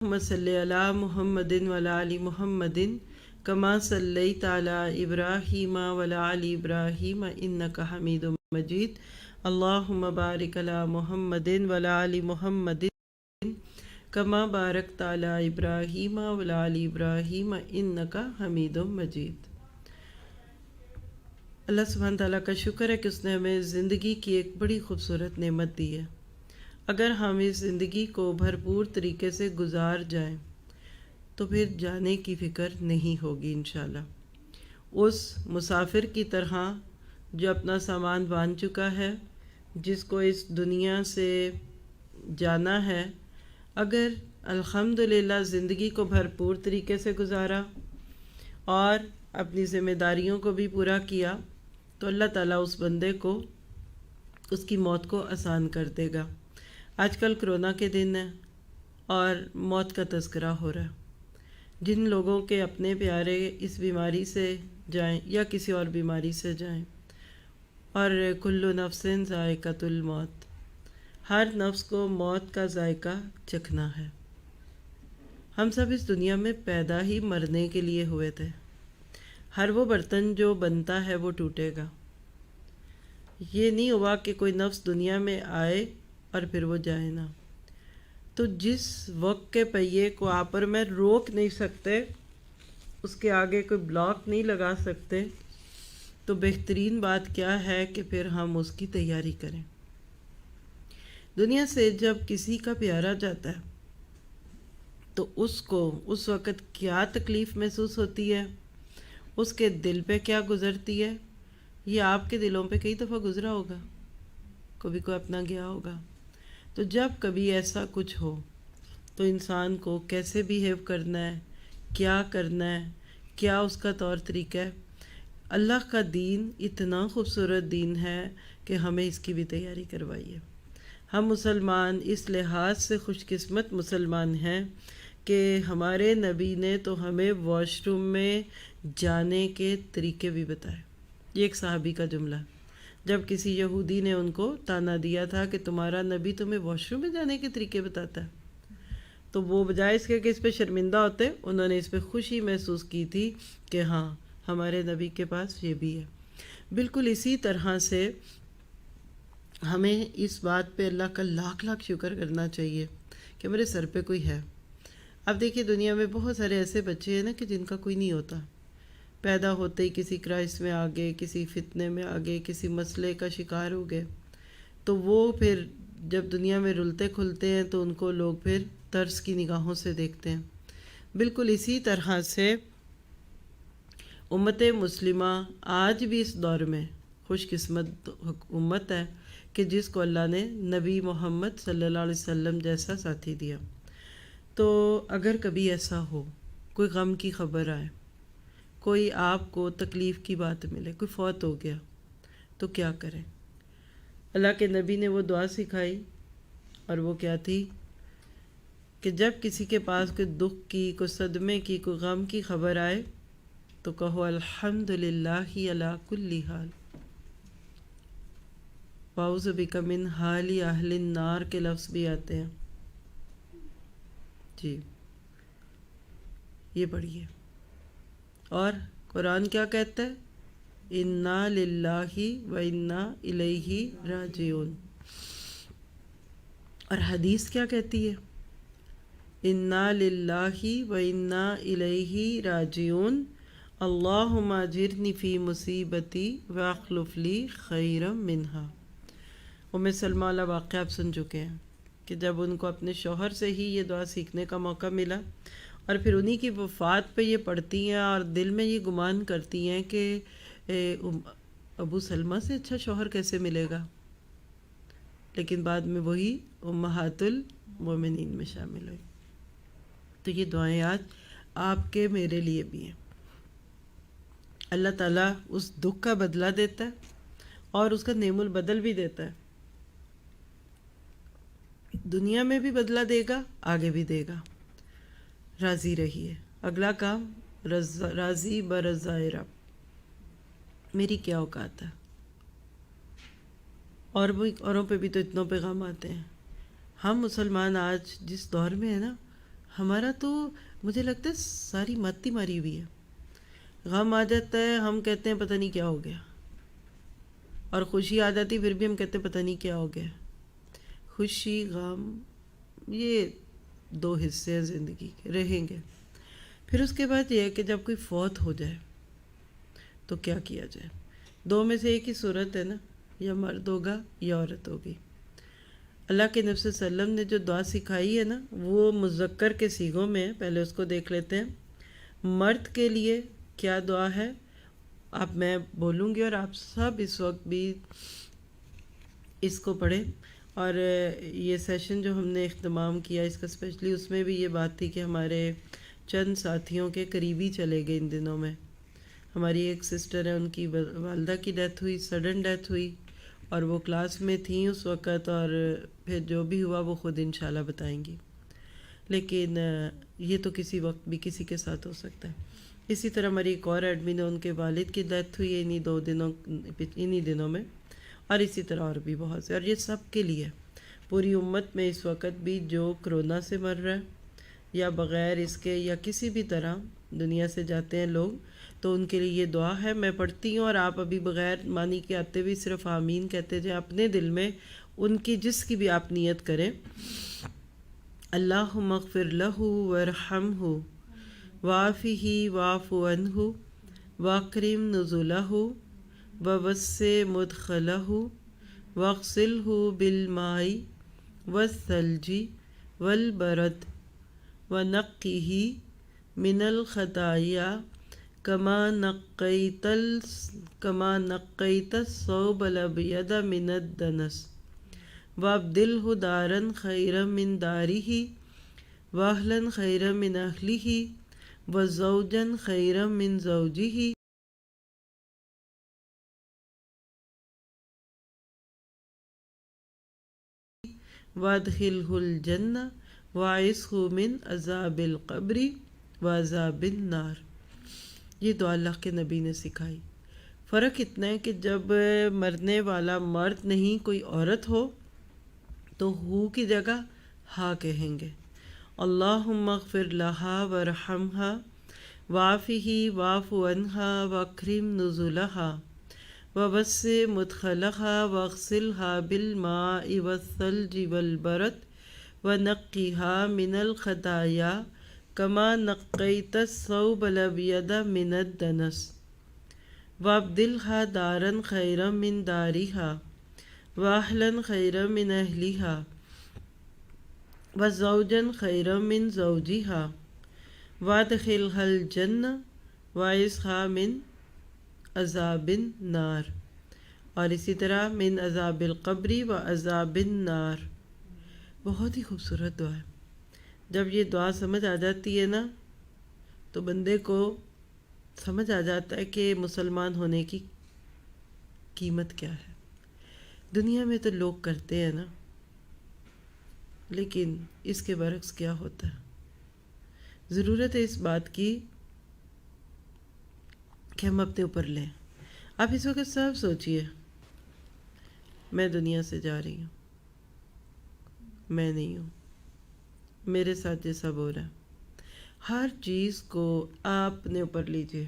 اللهم صل علی محمد وعلی آل محمد کما صلیت علی ابراہیم وعلی آل ابراہیم انک حمید مجید اللهم بارک علی محمد وعلی آل محمد کما بارکت علی ابراہیم وعلی آل ابراہیم انک حمید مجید۔ اللہ سبحانہ تعالیٰ کا شکر ہے کہ اس نے ہمیں زندگی کی ایک بڑی خوبصورت نعمت دی ہے۔ اگر ہم اس زندگی کو بھرپور طریقے سے گزار جائیں تو پھر جانے کی فکر نہیں ہوگی انشاءاللہ۔ اس مسافر کی طرح جو اپنا سامان باندھ چکا ہے، جس کو اس دنیا سے جانا ہے، اگر الحمدللہ زندگی کو بھرپور طریقے سے گزارا اور اپنی ذمہ داریوں کو بھی پورا کیا تو اللہ تعالیٰ اس بندے کو اس کی موت کو آسان کر دے گا۔ آج کل کرونا کے دن ہیں اور موت کا تذکرہ ہو رہا ہے۔ جن لوگوں کے اپنے پیارے اس بیماری سے جائیں یا کسی اور بیماری سے جائیں، اور کل نفس ذائقۃ الموت، ہر نفس کو موت کا ذائقہ چکھنا ہے۔ ہم سب اس دنیا میں پیدا ہی مرنے کے لیے ہوئے تھے۔ ہر وہ برتن جو بنتا ہے وہ ٹوٹے گا۔ یہ نہیں ہوا کہ کوئی نفس دنیا میں آئے اور پھر وہ جائے نا۔ تو جس وقت کے پہیے کو آپ اور میں روک نہیں سکتے، اس کے آگے کوئی بلاک نہیں لگا سکتے، تو بہترین بات کیا ہے کہ پھر ہم اس کی تیاری کریں۔ دنیا سے جب کسی کا پیارا جاتا ہے تو اس کو اس وقت کیا تکلیف محسوس ہوتی ہے، اس کے دل پہ کیا گزرتی ہے، یہ آپ کے دلوں پہ کئی دفعہ گزرا ہوگا، کبھی کوئی اپنا گیا ہوگا۔ تو جب کبھی ایسا کچھ ہو تو انسان کو کیسے بیہیو کرنا ہے، کیا کرنا ہے، کیا اس کا طور طریقہ ہے۔ اللہ کا دین اتنا خوبصورت دین ہے کہ ہمیں اس کی بھی تیاری کروائی ہے۔ ہم مسلمان اس لحاظ سے خوش قسمت مسلمان ہیں کہ ہمارے نبی نے تو ہمیں واش روم میں جانے کے طریقے بھی بتائے۔ یہ ایک صحابی کا جملہ ہے۔ جب کسی یہودی نے ان کو تانا دیا تھا کہ تمہارا نبی تمہیں واش روم میں جانے کے طریقے بتاتا ہے، تو وہ بجائے اس کے کہ اس پہ شرمندہ ہوتے، انہوں نے اس پہ خوشی محسوس کی تھی کہ ہاں ہمارے نبی کے پاس یہ بھی ہے۔ بالکل اسی طرح سے ہمیں اس بات پہ اللہ کا لاکھ لاکھ شکر کرنا چاہیے کہ میرے سر پہ کوئی ہے۔ اب دیکھیے دنیا میں بہت سارے ایسے بچے ہیں نا کہ جن کا کوئی نہیں ہوتا، پیدا ہوتے ہی کسی کرائس میں آ گئے، کسی فتنے میں آ گئے، کسی مسئلے کا شکار ہو گئے، تو وہ پھر جب دنیا میں رلتے کھلتے ہیں تو ان کو لوگ پھر ترس کی نگاہوں سے دیکھتے ہیں۔ بالکل اسی طرح سے امت مسلمہ آج بھی اس دور میں خوش قسمت امت ہے کہ جس کو اللہ نے نبی محمد صلی اللہ علیہ وسلم جیسا ساتھی دیا۔ تو اگر کبھی ایسا ہو، کوئی غم کی خبر آئے، کوئی آپ کو تکلیف کی بات ملے، کوئی فوت ہو گیا، تو کیا کریں؟ اللہ کے نبی نے وہ دعا سکھائی، اور وہ کیا تھی کہ جب کسی کے پاس کوئی دکھ کی، کوئی صدمے کی، کوئی غم کی خبر آئے تو کہو الحمدللہ علی کل حال، واعوذ بک من حال اہل النار کے لفظ بھی آتے ہیں۔ جی یہ پڑھیے۔ اور قرآن کیا کہتا ہے؟ انا للہ و انا الیہ راجعون۔ اور حدیث کیا کہتی ہے؟ انا للہ و انا الیہ راجعون، اللہم اجرنی فی مصیبتی واخلف لی خیرا منہا۔ ام سلمہ والا واقعہ آپ سن چکے ہیں کہ جب ان کو اپنے شوہر سے ہی یہ دعا سیکھنے کا موقع ملا، اور پھر انہی کی وفات پہ یہ پڑھتی ہیں اور دل میں یہ گمان کرتی ہیں کہ ابو سلمہ سے اچھا شوہر کیسے ملے گا، لیکن بعد میں وہی امہات المومنین میں شامل ہوئی۔ تو یہ دعائیں آج آپ کے میرے لیے بھی ہیں۔ اللہ تعالیٰ اس دکھ کا بدلہ دیتا ہے اور اس کا نعم البدل بھی دیتا ہے۔ دنیا میں بھی بدلہ دے گا، آگے بھی دے گا۔ راضی رہیے۔ اگلا کام راضی برضائے رب۔ میری کیا اوقات ہے؟ اوروں پہ بھی تو اتنوں پیغام آتے ہیں۔ ہم مسلمان آج جس دور میں ہیں نا، ہمارا تو مجھے لگتا ہے ساری متی ماری ہوئی ہے. غم آ جاتا ہے ہم کہتے ہیں پتہ نہیں کیا ہو گیا، اور خوشی آ جاتی پھر بھی ہم کہتے ہیں پتہ نہیں کیا ہو گیا. خوشی غم یہ دو حصے ہیں زندگی کے، رہیں گے. پھر اس کے بعد یہ ہے کہ جب کوئی فوت ہو جائے تو کیا کیا جائے. دو میں سے ایک ہی صورت ہے نا، یا مرد ہوگا یا عورت ہوگی. اللہ کے نبی صلی اللہ علیہ وسلم نے جو دعا سکھائی ہے نا وہ مذکر کے صیغوں میں ہے. پہلے اس کو دیکھ لیتے ہیں. مرد کے لیے کیا دعا ہے، اب میں بولوں گی اور آپ سب اس وقت بھی اس کو پڑھیں. اور یہ سیشن جو ہم نے اختتام کیا اس کا اسپیشلی، اس میں بھی یہ بات تھی کہ ہمارے چند ساتھیوں کے قریبی چلے گئے ان دنوں میں. ہماری ایک سسٹر ہے، ان کی والدہ کی ڈیتھ ہوئی، سڈن ڈیتھ ہوئی، اور وہ کلاس میں تھیں اس وقت، اور پھر جو بھی ہوا وہ خود انشاءاللہ بتائیں گی. لیکن یہ تو کسی وقت بھی کسی کے ساتھ ہو سکتا ہے. اسی طرح ہماری ایک اور ایڈمن ہے، ان کے والد کی ڈیتھ ہوئی ہے انہی دنوں میں، اور اسی طرح اور بھی بہت سے. اور یہ سب کے لیے پوری امت میں اس وقت بھی جو کرونا سے مر رہا ہے یا بغیر اس کے یا کسی بھی طرح دنیا سے جاتے ہیں لوگ، تو ان کے لیے یہ دعا ہے. میں پڑھتی ہوں اور آپ ابھی بغیر مانی کے آتے بھی صرف آمین کہتے جائیں اپنے دل میں، ان کی جس کی بھی آپ نیت کریں. اللہم اغفر لہ ورحمہ وعافہ واعف عنہ واکرم نزلہ ووسع مدخلہ واغسلہ بالماء والثلج والبرد ونقہ من الخطایا کما نقیت الثوب الابیض من الدنس وابدلہ دارا خیرا من دارہ واہلا خیرا من اہلہ وزوجا خیرا من زوجہ وادخلہ الجنہ واعصہ من عذاب القبر وعذاب النار. یہ دعا اللہ کے نبی نے سکھائی. فرق اتنا ہے کہ جب مرنے والا مرد نہیں کوئی عورت ہو تو ہو کی جگہ ہا کہیں گے. اللہم اغفر لہا ورحمہا وعافہ واعف عنہا واکرم نزلہا ووسع مدخلہا واغسلہا بالماء والثلج والبرد ونقہا من الخطایا کما نقیت الثوب الابیض من الدنس وابدلہا دارا خیرا من دارہا واہلا خیرا من اہلہا وزوجا خیرا من زوجہا وادخلہا الجنہ واعصہا من عذاب النار. اور اسی طرح من عذاب القبر وعذاب النار. بہت ہی خوبصورت دعا ہے. جب یہ دعا سمجھ آ جاتی ہے نا تو بندے کو سمجھ آ جاتا ہے کہ مسلمان ہونے کی قیمت کیا ہے. دنیا میں تو لوگ کرتے ہیں نا، لیکن اس کے برعکس کیا ہوتا ہے. ضرورت ہے اس بات کی کہ ہم اپنے اوپر لیں. آپ اس وقت سب سوچئے، میں دنیا سے جا رہی ہوں، میں نہیں ہوں، میرے ساتھ یہ سب ہو رہا ہے. ہر چیز کو آپ اپنے اوپر لیجئے،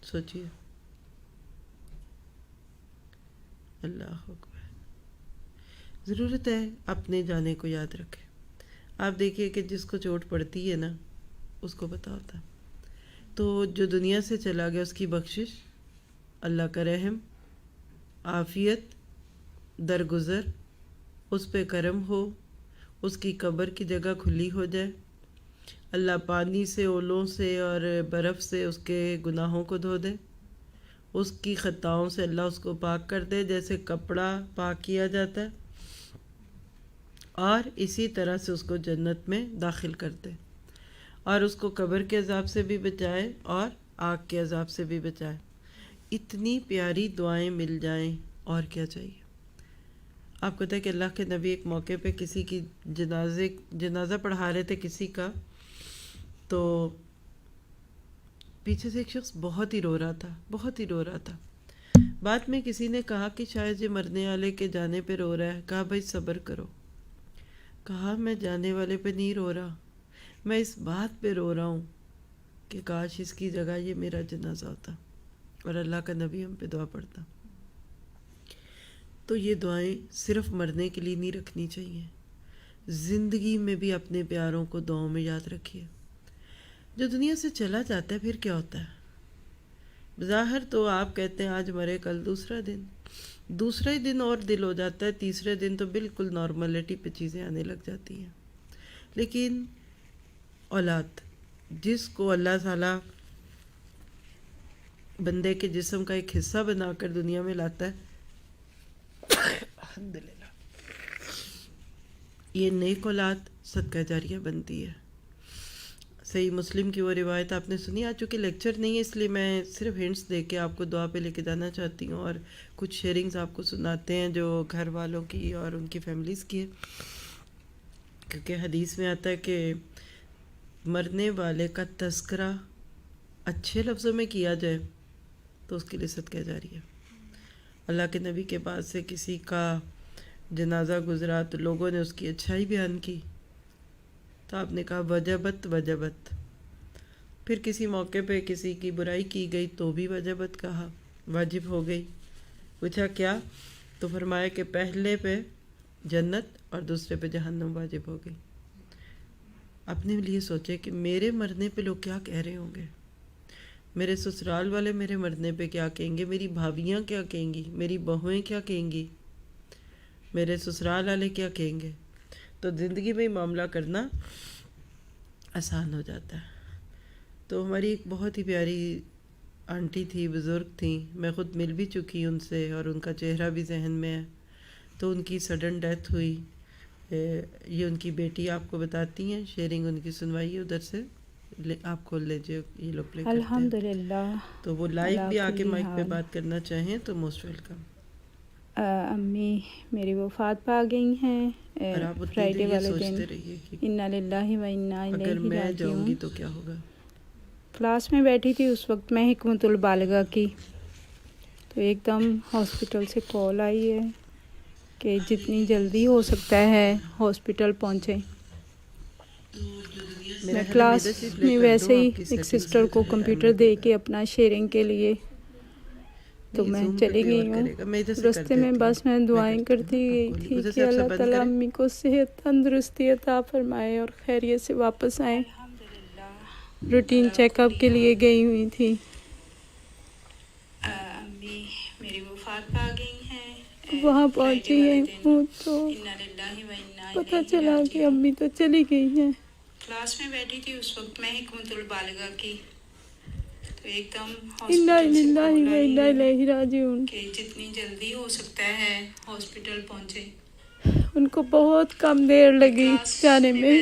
سوچئے. اللہ اکبر. ضرورت ہے اپنے جانے کو یاد رکھیں. آپ دیکھیے کہ جس کو چوٹ پڑتی ہے نا اس کو پتہ ہوتا ہے. تو جو دنیا سے چلا گیا اس کی بخشش، اللہ کا رحم، عافیت، درگزر، اس پہ کرم ہو، اس کی قبر کی جگہ کھلی ہو جائے. اللہ پانی سے، اولوں سے اور برف سے اس کے گناہوں کو دھو دے. اس کی خطاؤں سے اللہ اس کو پاک کر دے جیسے کپڑا پاک کیا جاتا ہے، اور اسی طرح سے اس کو جنت میں داخل کر دے، اور اس کو قبر کے عذاب سے بھی بچائے اور آگ کے عذاب سے بھی بچائے. اتنی پیاری دعائیں مل جائیں اور کیا چاہیے. آپ کو پتہ ہے کہ اللہ کے نبی ایک موقع پہ کسی کی جنازہ پڑھا رہے تھے کسی کا، تو پیچھے سے ایک شخص بہت ہی رو رہا تھا. بعد میں کسی نے کہا کہ شاید یہ مرنے والے کے جانے پہ رو رہا ہے. کہا بھائی صبر کرو، کہا میں جانے والے پہ نہیں رو رہا، میں اس بات پہ رو رہا ہوں کہ کاش اس کی جگہ یہ میرا جنازہ ہوتا اور اللہ کا نبی ہم پہ دعا پڑھتا۔ تو یہ دعائیں صرف مرنے کے لیے نہیں رکھنی چاہیے، زندگی میں بھی اپنے پیاروں کو دعاؤں میں یاد رکھیے۔ جو دنیا سے چلا جاتا ہے پھر کیا ہوتا ہے؟ بظاہر تو آپ کہتے ہیں آج مرے کل دوسرا ہی دن اور دل ہو جاتا ہے، تیسرے دن تو بالکل نارملٹی پہ چیزیں آنے لگ جاتی ہیں۔ لیکن اولاد جس کو اللہ تعالیٰ بندے کے جسم کا ایک حصہ بنا کر دنیا میں لاتا ہے، الحمدللہ، یہ نیک اولاد صدقہ جاریہ بنتی ہے۔ صحیح مسلم کی وہ روایت آپ نے سنی، آج چونکہ لیکچر نہیں ہے اس لیے میں صرف ہنٹس دے کے آپ کو دعا پہ لے کے جانا چاہتی ہوں، اور کچھ شیئرنگز آپ کو سناتے ہیں جو گھر والوں کی اور ان کی فیملیز کی ہے، کیونکہ حدیث میں آتا ہے کہ مرنے والے کا تذکرہ اچھے لفظوں میں کیا جائے تو اس کے لیے صدقہ جاریہ ہے۔ اللہ کے نبی کے پاس سے کسی کا جنازہ گزرا تو لوگوں نے اس کی اچھائی بیان کی تو آپ نے کہا وجبت وجبت، پھر کسی موقع پہ کسی کی برائی کی گئی تو بھی وجبت کہا، واجب ہو گئی۔ پوچھا کیا؟ تو فرمایا کہ پہلے پہ جنت اور دوسرے پہ جہنم واجب ہو گئی۔ اپنے لیے سوچے کہ میرے مرنے پہ لوگ کیا کہہ رہے ہوں گے، میرے سسرال والے میرے مرنے پہ کیا کہیں گے، میری بھابیاں کیا کہیں گی، میری بہویں کیا کہیں گی، میرے سسرال والے کیا کہیں گے۔ تو زندگی میں معاملہ کرنا آسان ہو جاتا ہے۔ تو ہماری ایک بہت ہی پیاری آنٹی تھی، بزرگ تھیں، میں خود مل بھی چکی ان سے اور ان کا چہرہ بھی ذہن میں ہے۔ تو ان کی سڈن ڈیتھ ہوئی، یہ ان کی بیٹی آپ کو بتاتی ہیں، شیئرنگ ان کی سنوائیے ادھر سے، آپ کھول لیجیے، یہ لوگ پلے کرتے ہیں۔ الحمدللہ، تو وہ لائیو بھی آ کے کلی مائک پہ حال بات کرنا چاہیں تو موسٹ ویلکم۔ امی میری وفات پا گئی ہیں اور آپ اتنی دیر فرائیڈے یہ والے دن۔ سوچتے رہیے کہ انا للہ و انا اگر الیہ میں جاؤں راجعون۔ گی تو کیا ہوگا۔ کلاس میں بیٹھی تھی اس وقت میں، حکمت البالغہ کی، تو ایک دم ہاسپٹل سے کال آئی ہے کہ جتنی جلدی ہو سکتا ہے ہاسپٹل پہنچیں۔ میں کلاس میں ویسے ہی ایک سسٹر کو کمپیوٹر دے کے اپنا شیئرنگ کے لیے تو میں چلی گئی ہوں۔ راستے میں بس میں دعائیں کرتی گئی تھی کہ اللہ تعالیٰ امی کو صحت تندرستی عطا فرمائے اور خیریت سے واپس آئیں۔ روٹین چیک اپ کے لیے گئی ہوئی تھی۔ امی میری وفات پا گئی ہیں۔ وہاں پہنچی ہوں تو پتہ چلا کہ امی تو چلی گئی ہیں۔ کلاس میں بیٹھی تھی اس وقت میں، حکمت البالغہ کی، تو ایک دم انا للہ و انا الیہ راجعون کہ جتنی جلدی ہو سکتا ہے ہاسپٹل پہنچے۔ ان کو بہت کم دیر لگی جانے میں،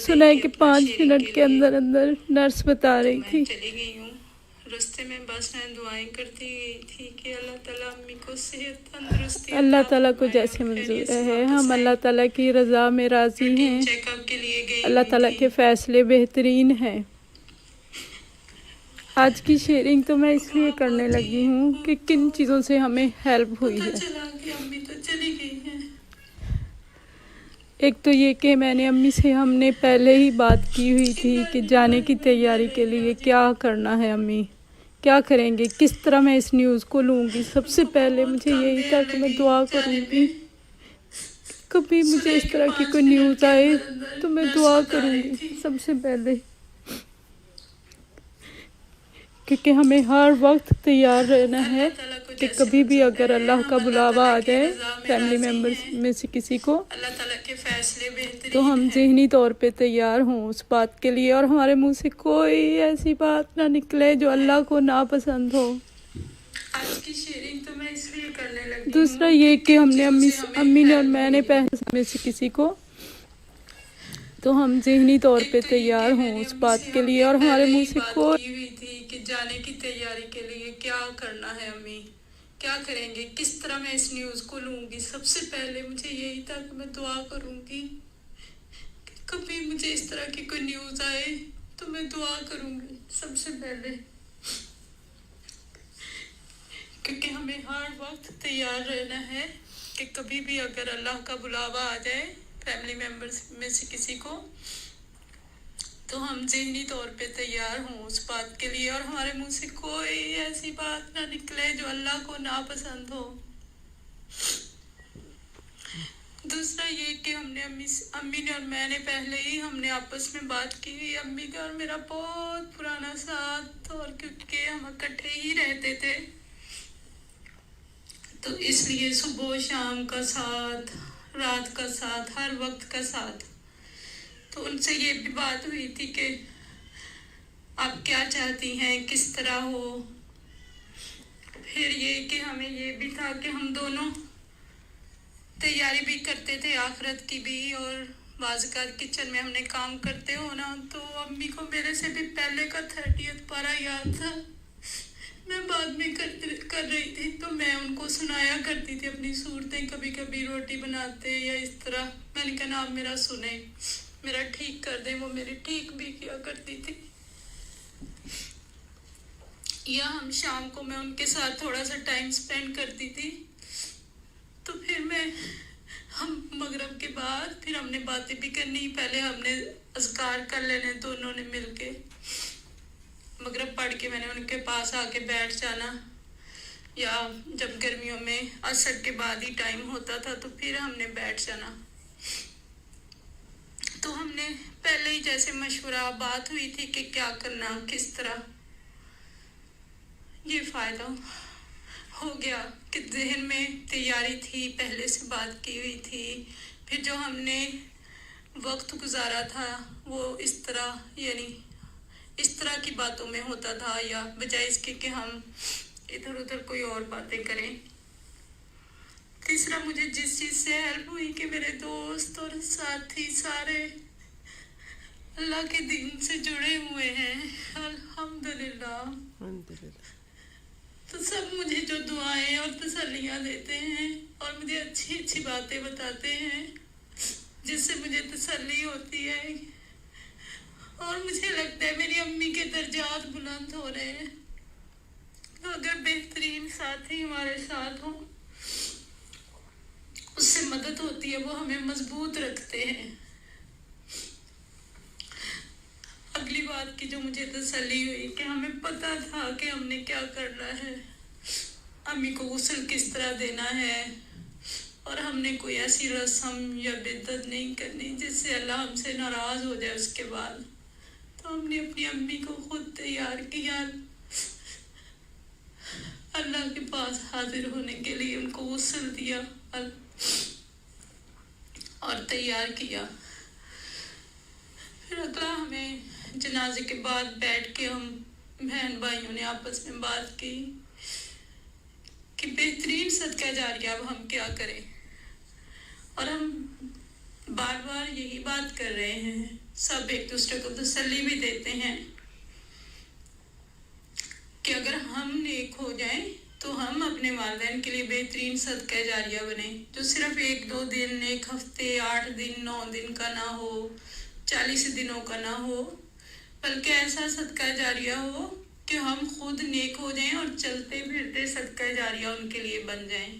سنا کہ 5 منٹ کے اندر اندر نرس بتا رہی تھی۔ چلی گئی ہوں، راستے میں بس میں دعائیں کرتی گئی تھی کہ اللہ تعالیٰ امی کو صحت تندرستی، اللہ تعالیٰ کو جیسے منظور ہے، ہم اللہ تعالیٰ کی رضا میں راضی ہیں، اللہ تعالیٰ کے فیصلے بہترین ہیں۔ آج کی شیئرنگ تو میں اس لیے کرنے لگی ہوں کہ کن چیزوں سے ہمیں ہیلپ ہوئی ہے۔ ایک تو یہ کہ میں نے امی سے، ہم نے پہلے ہی بات کی ہوئی تھی کہ جانے کی تیاری کے لیے کیا کرنا ہے، امی کیا کریں گے، کس طرح میں اس نیوز کو لوں گی۔ سب سے پہلے مجھے یہی تھا کہ میں دعا کروں گی، کبھی مجھے اس طرح کی کوئی نیوز آئے تو میں دعا کروں گی سب سے پہلے، کیونکہ ہمیں ہر وقت تیار رہنا ہے کہ کبھی بھی اگر اللہ کا بلاوا آ جائے فیملی ممبرز میں سے کسی کو، تو ہم ذہنی طور پہ تیار ہوں اس بات کے لیے، اور ہمارے منہ سے کوئی ایسی بات نہ نکلے جو اللہ کو ناپسند ہو۔ آج کی شیئرنگ تو میں اس لیے کرنے لگی ہوں۔ دوسرا یہ کہ ہم نے امی نے اور میں نے پہلے میں سے کسی کو، تو ہم ذہنی طور پہ تیار ہوں اس بات کے لیے، اور ہمارے منہ سے کوئی تھی کہ جانے کی تیاری کے لیے کیا کرنا ہے، امی کیا کریں گے، کس طرح میں اس نیوز کو لوں گی۔ سب سے پہلے مجھے یہی تھا کہ میں دعا کروں گی کہ کبھی مجھے اس طرح کی کوئی نیوز آئے تو میں دعا کروں گی سب سے پہلے، کیونکہ ہمیں ہر وقت تیار رہنا ہے کہ کبھی بھی اگر اللہ کا بلاوا آ جائے فیملی ممبرس میں سے کسی کو تو ہم ذہنی طور پہ تیار ہوں اس بات کے لیے اور ہمارے منہ سے کوئی ایسی بات نہ نکلے جو اللہ کو ناپسند ہو۔ دوسرا یہ کہ ہم نے امی نے اور میں نے پہلے ہی ہم نے آپس میں بات کی ہوئی، امی کا اور میرا بہت پرانا ساتھ، اور کیونکہ ہم اکٹھے ہی رہتے تھے تو اس لیے صبح و شام کا ساتھ، رات کا ساتھ، ہر وقت کا ساتھ۔ تو ان سے یہ بھی بات ہوئی تھی کہ آپ کیا چاہتی ہیں، کس طرح ہو۔ پھر یہ کہ ہمیں یہ بھی تھا کہ ہم دونوں تیاری بھی کرتے تھے آخرت کی بھی، اور بعض اوقات کچن میں ہم نے کام کرتے ہو نا تو امی کو میرے سے بھی پہلے کا 30th پارہ یاد تھا، میں بعد میں کر رہی تھی تو میں ان کو سنایا کرتی تھی اپنی صورتیں، کبھی کبھی روٹی بناتے یا اس طرح۔ میں نے کہا آپ میرا سنیں، میرا ٹھیک کر دیں، وہ میری ٹھیک بھی کیا کرتی تھی۔ یا ہم شام کو میں ان کے ساتھ تھوڑا سا ٹائم سپینڈ کرتی تھی تو پھر ہم مغرب کے بعد پھر ہم نے باتیں بھی کرنی، پہلے ہم نے اذکار کر لینے دونوں نے مل کے، مغرب پڑھ کے میں نے ان کے پاس آ کے بیٹھ جانا، یا جب گرمیوں میں عصر کے بعد ہی ٹائم ہوتا تھا تو پھر ہم نے بیٹھ جانا۔ تو ہم نے پہلے ہی جیسے مشورہ بات ہوئی تھی کہ کیا کرنا، کس طرح، یہ فائدہ ہو گیا کہ ذہن میں تیاری تھی، پہلے سے بات کی ہوئی تھی۔ پھر جو ہم نے وقت گزارا تھا وہ اس طرح، یعنی اس طرح کی باتوں میں ہوتا تھا، یا بجائے اس کے کہ ہم ادھر ادھر کوئی اور باتیں کریں۔ تیسرا مجھے جس چیز سے ہیلپ ہوئی کہ میرے دوست اور ساتھی سارے اللہ کے دین سے جڑے ہوئے ہیں، الحمدللہ۔ تو سب مجھے جو دعائیں اور تسلیاں دیتے ہیں اور مجھے اچھی اچھی باتیں بتاتے ہیں جس سے مجھے تسلی ہوتی ہے، اور مجھے لگتا ہے میری امی کے درجات بلند ہو رہے ہیں۔ تو اگر بہترین ساتھی ہمارے ساتھ ہوں اس سے مدد ہوتی ہے، وہ ہمیں مضبوط رکھتے ہیں۔ اگلی بات کی جو مجھے تسلی ہوئی کہ ہمیں پتہ تھا کہ ہم نے کیا کرنا ہے، امی کو غسل کس طرح دینا ہے، اور ہم نے کوئی ایسی رسم یا بدعت نہیں کرنی جس سے اللہ ہم سے ناراض ہو جائے اس کے بعد۔ تو ہم نے اپنی امی کو خود تیار کیا اللہ کے پاس حاضر ہونے کے لیے، ان کو غسل دیا اور تیار کیا۔ پھر اگلا ہمیں جنازے کے بعد بیٹھ کے ہم بہن بھائیوں نے آپس میں بات کی کہ بہترین صدقہ جاریہ اب ہم کیا کریں، اور ہم بار بار یہی بات کر رہے ہیں، سب ایک دوسرے کو تسلی بھی دیتے ہیں کہ اگر ہم نیک ہو جائیں تو ہم اپنے والدین کے لیے بہترین صدقہ جاریہ بنیں، جو صرف 1-2 دن، 1 ہفتے، 8 دن، 9 دن کا نہ ہو، 40 دنوں کا نہ ہو، بلکہ ایسا صدقہ جاریہ ہو کہ ہم خود نیک ہو جائیں اور چلتے پھرتے صدقہ جاریہ ان کے لیے بن جائیں۔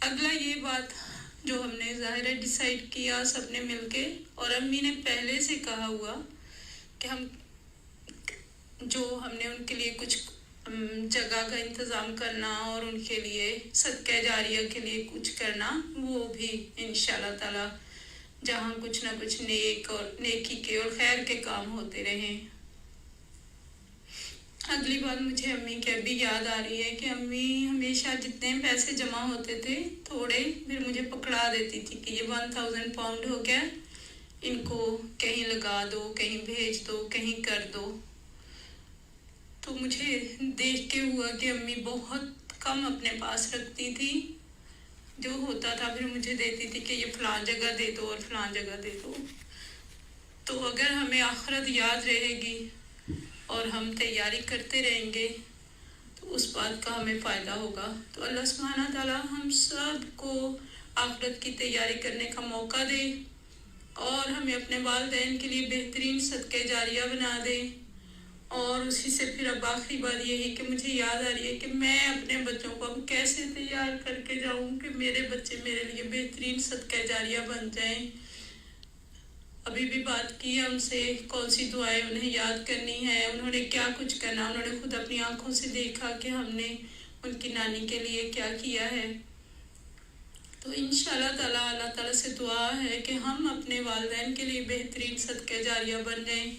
اگلا یہ بات جو ہم نے ظاہر ہے ڈیسائیڈ کیا سب نے مل کے، اور امی نے پہلے سے کہا ہوا کہ ہم نے ان کے لیے کچھ جگہ کا انتظام کرنا اور ان کے لیے صدقہ جاریہ کے لیے کچھ کرنا، وہ بھی انشاءاللہ تعالی جہاں کچھ نہ کچھ نیک اور نیکی کے اور خیر کے کام ہوتے رہیں۔ اگلی بات مجھے امی کی ابھی یاد آ رہی ہے کہ امی ہمیشہ جتنے پیسے جمع ہوتے تھے تھوڑے پھر مجھے پکڑا دیتی تھی کہ یہ 1000 پاؤنڈ ہو گیا، ان کو کہیں لگا دو، کہیں بھیج دو، کہیں کر دو۔ تو مجھے دیکھ کے ہوا کہ امی بہت کم اپنے پاس رکھتی تھی، جو ہوتا تھا پھر مجھے دیتی تھی کہ یہ فلاں جگہ دے دو اور فلاں جگہ دے دو۔ تو اگر ہمیں آخرت یاد رہے گی اور ہم تیاری کرتے رہیں گے تو اس بات کا ہمیں فائدہ ہوگا۔ تو اللہ سبحانہ تعالیٰ ہم سب کو آخرت کی تیاری کرنے کا موقع دے اور ہمیں اپنے والدین کے لیے بہترین صدقہ جاریہ بنا دے، اور اسی سے پھر اب آخری بات یہی کہ مجھے یاد آ رہی ہے کہ میں اپنے بچوں کو اب کیسے تیار کر کے جاؤں کہ میرے بچے میرے لیے بہترین صدقہ جاریہ بن جائیں. ابھی بھی بات کی ہے ان سے کون سی دعائیں انہیں یاد کرنی ہے, انہوں نے کیا کچھ کرنا, انہوں نے خود اپنی آنکھوں سے دیکھا کہ ہم نے ان کی نانی کے لیے کیا کیا ہے. تو انشاءاللہ تعالیٰ اللہ تعالیٰ سے دعا ہے کہ ہم اپنے والدین کے لیے بہترین صدقہ جاریہ بن جائیں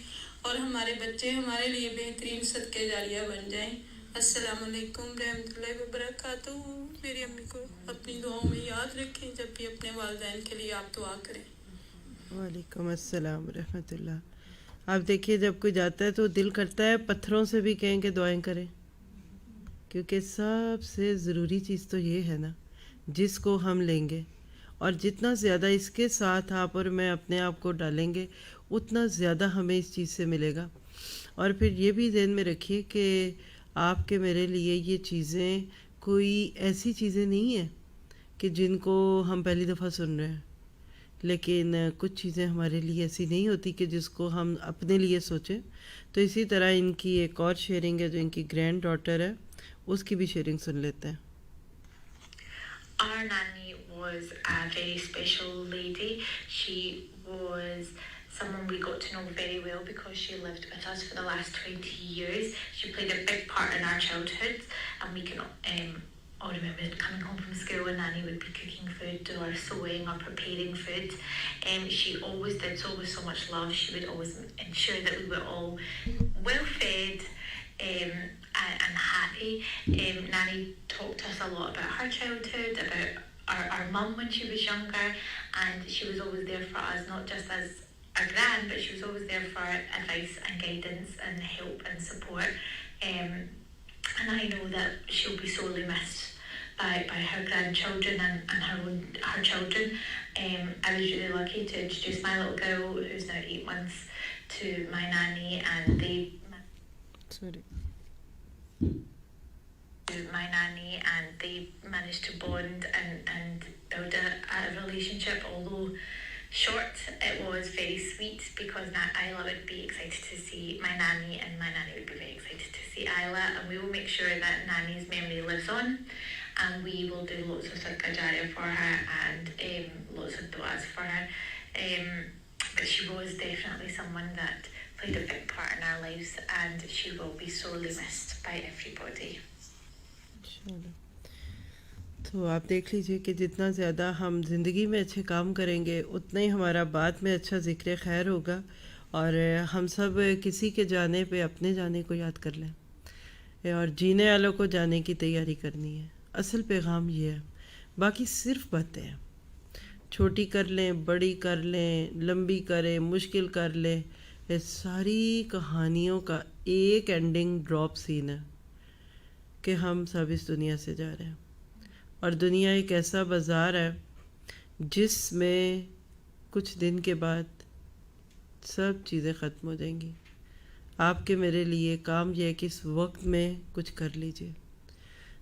اور ہمارے بچے ہمارے لیے بہترین صدقہ جاریہ بن جائیں. السلام علیکم رحمۃ اللہ وبرکاتہ. میری امی کو اپنی دعاؤں میں یاد رکھیں جب بھی اپنے والدین کے لیے آپ دعا کریں. وعلیکم السلام ورحمۃ اللہ. آپ دیکھیے جب کوئی جاتا ہے تو دل کرتا ہے پتھروں سے بھی کہیں کہ دعائیں کریں, کیونکہ سب سے ضروری چیز تو یہ ہے نا جس کو ہم لیں گے, اور جتنا زیادہ اس کے ساتھ آپ اور میں اپنے آپ کو ڈالیں گے اتنا زیادہ ہمیں اس چیز سے ملے گا. اور پھر یہ بھی ذہن میں رکھیے کہ آپ کے میرے لیے یہ چیزیں کوئی ایسی چیزیں نہیں ہیں کہ جن کو ہم پہلی دفعہ سن رہے ہیں, لیکن کچھ چیزیں ہمارے لیے ایسی نہیں ہوتی کہ جس کو ہم اپنے لیے سوچیں. تو اسی طرح ان کی ایک اور شیئرنگ ہے جو ان کی گرینڈ ڈاٹر ہے, اس کی بھی شیئرنگ سن لیتے ہیں. Our nanny was a very special lady. She was someone we got to know very well because she lived with us for the last 20 years. She played a big part in our childhood, and we can all remember coming home from school and nanny would be cooking food or sewing or preparing food. She always did so with so much love. She would always ensure that we were all well fed and happy. Nanny talked to us a lot about her childhood, about our mum when she was younger, and she was always there for us, not just as a gran, but she was always there for advice and guidance and help and support. And I know that she'll be sorely missed by her grandchildren and her children. I was really lucky to introduce my little girl, who's now 8 months, to my nanny, and they managed to bond and build a relationship. Although short, it was very sweet because Isla would be excited to see my nanny and my nanny would be very excited to see Isla, and we will make sure that nanny's memory lives on, and we will do lots of sadaqah jariyah for her and lots of du'as for her. But she was definitely someone that played a big part in our lives, and she will be sorely missed by everybody. تو آپ دیکھ لیجئے کہ جتنا زیادہ ہم زندگی میں اچھے کام کریں گے اتنا ہی ہمارا بعد میں اچھا ذکر خیر ہوگا, اور ہم سب کسی کے جانے پہ اپنے جانے کو یاد کر لیں اور جینے والوں کو جانے کی تیاری کرنی ہے. اصل پیغام یہ ہے, باقی صرف باتیں ہیں, چھوٹی کر لیں, بڑی کر لیں, لمبی کریں, مشکل کر لیں, یہ ساری کہانیوں کا ایک اینڈنگ ڈراپ سین ہے کہ ہم سب اس دنیا سے جا رہے ہیں. اور دنیا ایک ایسا بازار ہے جس میں کچھ دن کے بعد سب چیزیں ختم ہو جائیں گی. آپ کے میرے لیے کام یہ ہے کہ اس وقت میں کچھ کر لیجئے.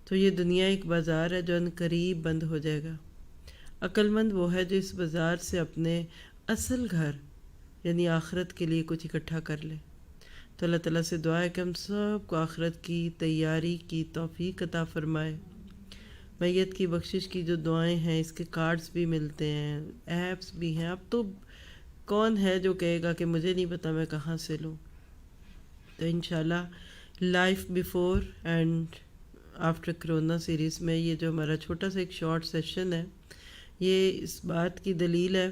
تو یہ دنیا ایک بازار ہے جو عنقریب بند ہو جائے گا. عقل مند وہ ہے جو اس بازار سے اپنے اصل گھر یعنی آخرت کے لیے کچھ اکٹھا کر لے. تو اللہ تعالیٰ سے دعا ہے کہ ہم سب کو آخرت کی تیاری کی توفیق عطا فرمائے. میت کی بخشش کی جو دعائیں ہیں اس کے کارڈز بھی ملتے ہیں, ایپس بھی ہیں. اب تو کون ہے جو کہے گا کہ مجھے نہیں پتا میں کہاں سے لوں. تو انشاءاللہ life before and after corona series میں یہ جو ہمارا چھوٹا سا ایک شارٹ سیشن ہے, یہ اس بات کی دلیل ہے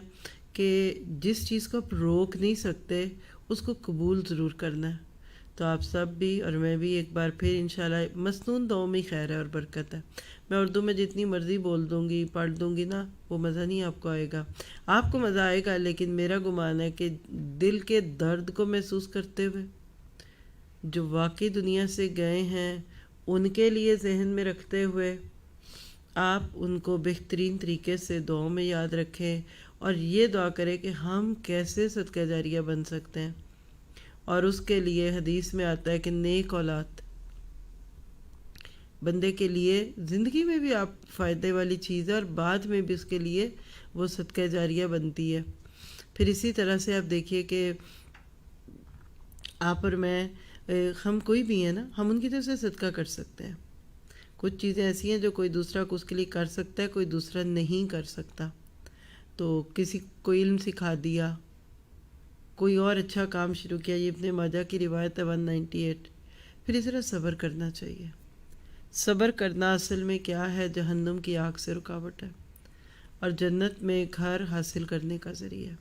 کہ جس چیز کو آپ روک نہیں سکتے اس کو قبول ضرور کرنا ہے. تو آپ سب بھی اور میں بھی ایک بار پھر انشاءاللہ مسنون دعاؤں میں خیر ہے اور برکت ہے. میں اردو میں جتنی مرضی بول دوں گی پڑھ دوں گی نا, وہ مزہ نہیں آپ کو آئے گا. آپ کو مزہ آئے گا, لیکن میرا گمان ہے کہ دل کے درد کو محسوس کرتے ہوئے جو واقعی دنیا سے گئے ہیں ان کے لیے ذہن میں رکھتے ہوئے آپ ان کو بہترین طریقے سے دعاؤں میں یاد رکھیں اور یہ دعا کریں کہ ہم کیسے صدقہ جاریہ بن سکتے ہیں. اور اس کے لیے حدیث میں آتا ہے کہ نیک اولاد بندے کے لیے زندگی میں بھی آپ فائدے والی چیز ہے اور بعد میں بھی اس کے لیے وہ صدقہ جاریہ بنتی ہے. پھر اسی طرح سے آپ دیکھیے کہ آپ اور میں ہم کوئی بھی ہیں نا، ہم ان کی طرف سے صدقہ کر سکتے ہیں. کچھ چیزیں ایسی ہیں جو کوئی دوسرا اس کے لیے کر سکتا ہے، کوئی دوسرا نہیں کر سکتا. تو کسی کو علم سکھا دیا، کوئی اور اچھا کام شروع کیا. یہ ابن ماجہ کی روایت ہے 198. پھر اس طرح صبر کرنا چاہیے. صبر کرنا اصل میں کیا ہے؟ جہنم کی آگ سے رکاوٹ ہے اور جنت میں گھر حاصل کرنے کا ذریعہ ہے.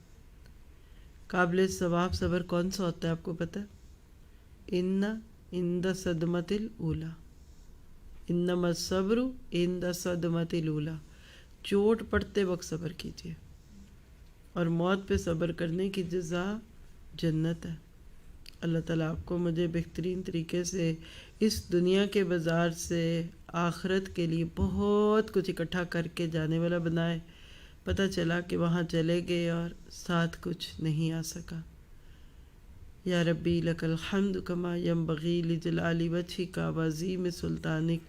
قابل ثواب صبر کون سا ہوتا ہے آپ کو پتہ ہے؟ عند صدمۃ الاولی، انما الصبر عند صدمۃ الاولی. چوٹ پڑتے وقت صبر کیجیے، اور موت پہ صبر کرنے کی جزا جنت ہے. اللہ تعالیٰ آپ کو مجھے بہترین طریقے سے اس دنیا کے بازار سے آخرت کے لیے بہت کچھ اکٹھا کر کے جانے والا بنائے. پتہ چلا کہ وہاں چلے گئے اور ساتھ کچھ نہیں آ سکا. یا ربی لک الحمد کما ینبغی لجلال وجہک وعظیم سلطانک.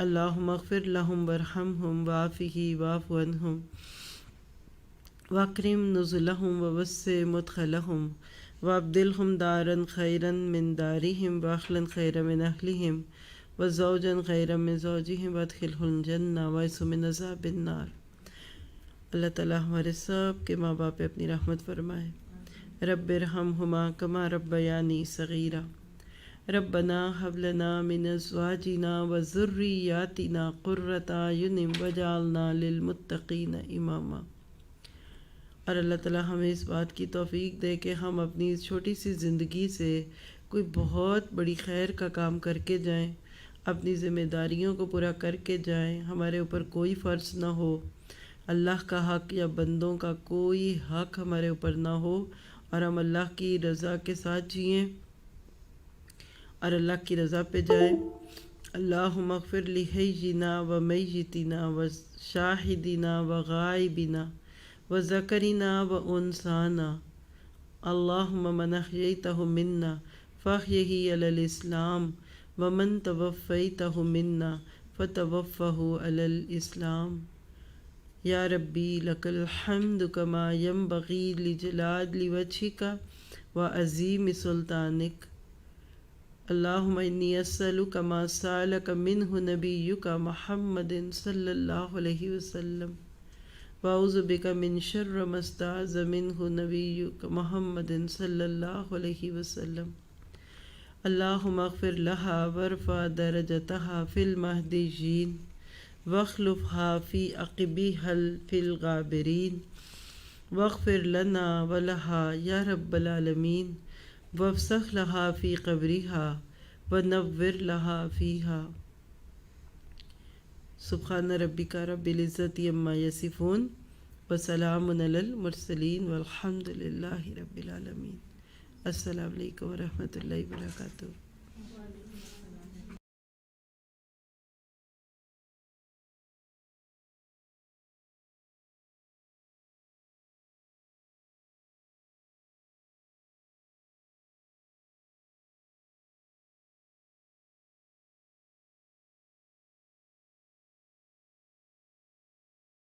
اللہم اغفر لہم وارحمہم وعافہم واعف عنہم واکرم نزلہم ووسع مدخلہم وابدلہم دارا خیرا من دارہم واخلا خیرا من اہلہم وزوجا خیرا من زوجہم وادخلہم الجنہ وعصم من عذاب النار. اللہ تعالیٰ ہمارے سب کے ماں باپ پہ اپنی رحمت فرمائے. رب ارحمہما کما ربیانی صغیرا. ربنا هب لنا من ازواجنا وذریاتنا قرۃ اعین واجعلنا للمتقین اماما. اور اللہ تعالیٰ ہمیں اس بات کی توفیق دے کہ ہم اپنی اس چھوٹی سی زندگی سے کوئی بہت بڑی خیر کا کام کر کے جائیں، اپنی ذمہ داریوں کو پورا کر کے جائیں. ہمارے اوپر کوئی فرض نہ ہو، اللہ کا حق یا بندوں کا کوئی حق ہمارے اوپر نہ ہو، اور ہم اللہ کی رضا کے ساتھ جئیں اور اللہ کی رضا پہ جائیں. اللہم اغفر لحینا و میتنا و شاہدنا و غائبنا و ذکرنا و انثانا. اللہم من احییتہ منا فاحیہ علی الاسلام ومن توفیتہ منا فتوفہ علی الاسلام. یا ربی لک الحمد کما ینبغی لجلال وجہک وعظیم سلطانک. اللہم انی اسألک ما سألک منہ نبیک محمد صلی اللہ علیہ وسلم واعوذ بک من شر ما استعاذ منہ نبیک محمد صلی اللہ علیہ وسلم. اللہم اغفر لہا وارفع درجتہا فی المہدیین واخلفها فی عقبیہا فی الغابرین واغفر لنا ولہا یا رب العالمین وافسح لہا فی قبرہا ونور لہا فیہا. سبحان ربک رب العزت عما یصفون وسلام علی المرسلین والحمد للہ رب العالمین. السلام علیکم ورحمۃ اللہ وبرکاتہ.